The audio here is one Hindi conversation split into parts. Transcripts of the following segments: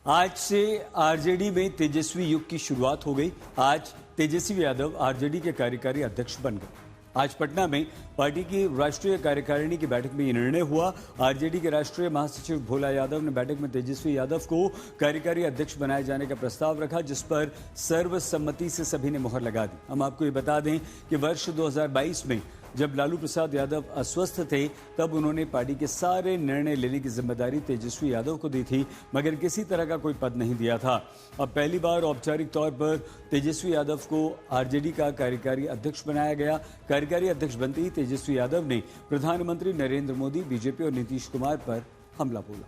आज से आरजेडी में तेजस्वी युग की शुरुआत हो गई। आज तेजस्वी यादव आरजेडी के कार्यकारी अध्यक्ष बन गए। आज पटना में पार्टी की राष्ट्रीय कार्यकारिणी की बैठक में यह निर्णय हुआ। आरजेडी के राष्ट्रीय महासचिव भोला यादव ने बैठक में तेजस्वी यादव को कार्यकारी अध्यक्ष बनाए जाने का प्रस्ताव रखा, जिस पर सर्वसम्मति से सभी ने मुहर लगा दी। हम आपको ये बता दें कि वर्ष 2022 में जब लालू प्रसाद यादव अस्वस्थ थे, तब उन्होंने पार्टी के सारे निर्णय लेने की जिम्मेदारी तेजस्वी यादव को दी थी, मगर किसी तरह का कोई पद नहीं दिया था। अब पहली बार औपचारिक तौर पर तेजस्वी यादव को आरजेडी का कार्यकारी अध्यक्ष बनाया गया। कार्यकारी अध्यक्ष बनते ही तेजस्वी यादव ने प्रधानमंत्री नरेंद्र मोदी, बीजेपी और नीतीश कुमार पर हमला बोला।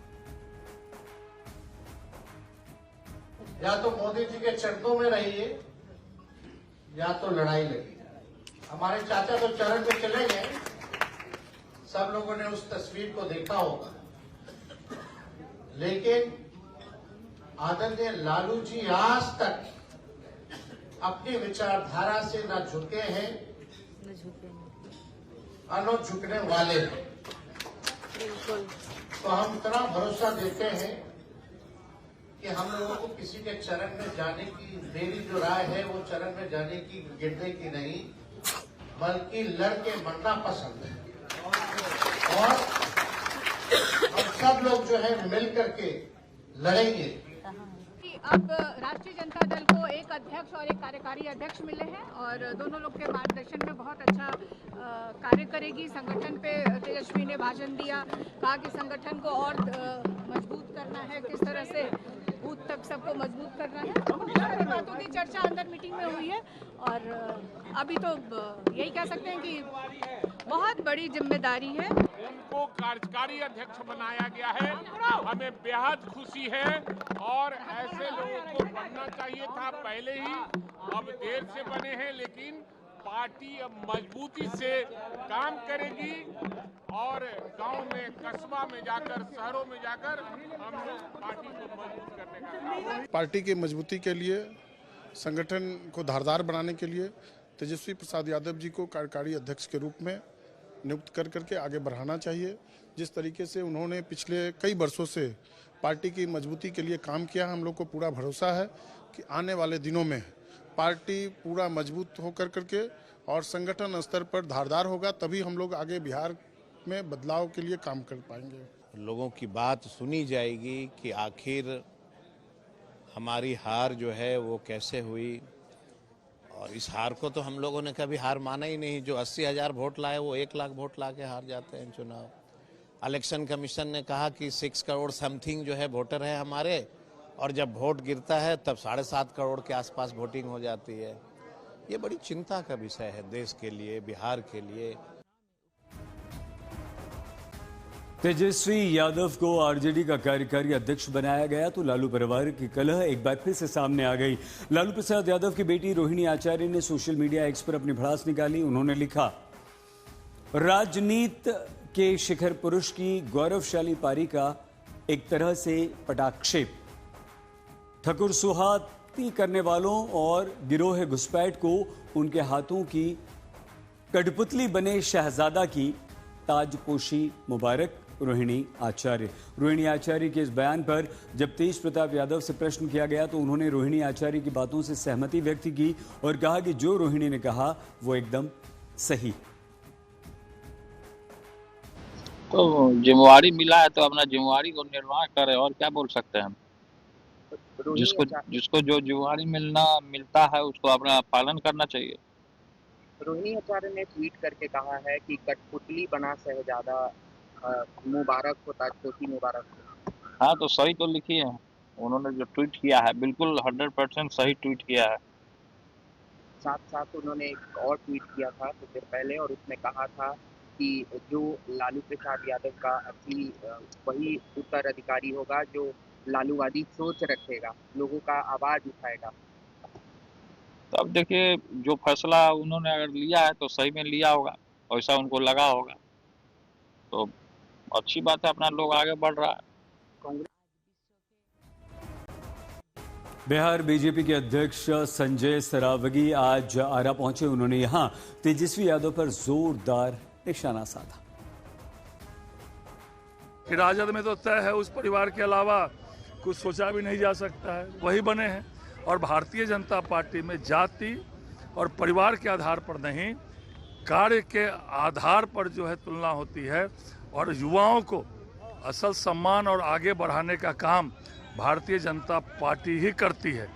या तो मोदी जी के चरणों में रहिए या तो लड़ाई लगी। हमारे चाचा तो चरण पे चले गए, सब लोगों ने उस तस्वीर को देखा होगा, लेकिन आदरणीय लालू जी आज तक अपनी विचारधारा से न झुके हैं और न झुकने वाले हैं। तो हम इतना भरोसा देते हैं कि हम लोगों को किसी के चरण में जाने की, मेरी जो राय है वो चरण में जाने की, गिरने की नहीं, बल्कि लड़के मरना पसंद है। और हम सब लोग जो है मिल करके लड़ेंगे। अब राष्ट्रीय जनता दल को एक अध्यक्ष और एक कार्यकारी अध्यक्ष मिले हैं और दोनों लोग के मार्गदर्शन में बहुत अच्छा कार्य करेगी। संगठन पे तेजस्वी ने भाषण दिया, कहा कि संगठन को और मजबूत करना है, किस तरह से बूथ तक सबको मजबूत करना है। बहुत सारी बातों की चर्चा अंदर मीटिंग में हुई है और अभी तो यही कह सकते हैं कि बहुत बड़ी जिम्मेदारी है। उनको कार्यकारी अध्यक्ष बनाया गया है, हमें बेहद खुशी है और ऐसे लोगों को बनना चाहिए था पहले ही। अब देर से बने हैं, लेकिन पार्टी अब मजबूती से काम करेगी और गांव में, कस्बा में जाकर, शहरों में जाकर हम पार्टी को मजबूत करने का काम। पार्टी की मजबूती के लिए, संगठन को धारदार बनाने के लिए तेजस्वी प्रसाद यादव जी को कार्यकारी अध्यक्ष के रूप में नियुक्त कर करके आगे बढ़ाना चाहिए। जिस तरीके से उन्होंने पिछले कई वर्षों से पार्टी की मजबूती के लिए काम किया, हम लोग को पूरा भरोसा है कि आने वाले दिनों में पार्टी पूरा मजबूत होकर करके और संगठन स्तर पर धारदार होगा, तभी हम लोग आगे बिहार में बदलाव के लिए काम कर पाएंगे। लोगों की बात सुनी जाएगी कि आखिर हमारी हार जो है वो कैसे हुई, और इस हार को तो हम लोगों ने कभी हार माना ही नहीं। जो 80,000 वोट लाए वो 1 लाख वोट ला के हार जाते हैं चुनाव। इलेक्शन कमीशन ने कहा कि 6 करोड़ समथिंग जो है वोटर है हमारे, और जब वोट गिरता है तब 7.5 करोड़ के आसपास वोटिंग हो जाती है। ये बड़ी चिंता का विषय है देश के लिए, बिहार के लिए। तेजस्वी यादव को आरजेडी का कार्यकारी अध्यक्ष बनाया गया तो लालू परिवार की कलह एक बार फिर से सामने आ गई। लालू प्रसाद यादव की बेटी रोहिणी आचार्य ने सोशल मीडिया एक्स पर अपनी भड़ास निकाली। उन्होंने लिखा, राजनीति के शिखर पुरुष की गौरवशाली पारी का एक तरह से पटाक्षेप, ठकुर सुहाती करने वालों और गिरोह घुसपैठ को उनके हाथों की कठपुतली बने शहजादा की ताजपोशी मुबारक। रोहिणी आचार्य के इस बयान पर जब तेज प्रताप यादव से प्रश्न किया गया तो उन्होंने रोहिणी आचार्य की बातों से सहमति व्यक्त की और कहा कि जो रोहिणी ने कहा वो एकदम सही। तो जिम्मेवारी मिला है तो अपना जिम्मेवारी को निर्वाह करे, और क्या बोल सकते हैं हम। जिसको जो जिम्मेवारी मिलता है उसको अपना पालन करना चाहिए। रोहिणी आचार्य ने ट्वीट करके कहा है कि कठपुतली बना शहजादा मुबारक हो, ताजपोशी मुबारक हो। हाँ, तो सही तो लिखी है उन्होंने जो ट्वीट किया है, बिल्कुल 100% सही ट्वीट किया है। साथ साथ उन्होंने एक और ट्वीट किया था कुछ देर पहले और उसमें कहा था कि जो लालू प्रसाद यादव का असली वही उत्तराधिकारी होगा जो लालूवादी सोच रखेगा, लोगों का आवाज उठाएगा। तो अब देखिए, जो फैसला उन्होंने अगर लिया है तो सही में लिया होगा, ऐसा उनको लगा होगा, तो अच्छी बात है, अपना लोग आगे बढ़ रहा है। बिहार बीजेपी के अध्यक्ष संजय सरावगी आज आरा पहुंचे। उन्होंने यहां तेजस्वी यादव पर जोरदार निशाना साधा। कि राजद में तो तय है, उस परिवार के अलावा कुछ सोचा भी नहीं जा सकता है, वही बने हैं। और भारतीय जनता पार्टी में जाति और परिवार के आधार पर नहीं, कार्य के आधार पर जो है तुलना होती है। और युवाओं को असल सम्मान और आगे बढ़ाने का काम भारतीय जनता पार्टी ही करती है।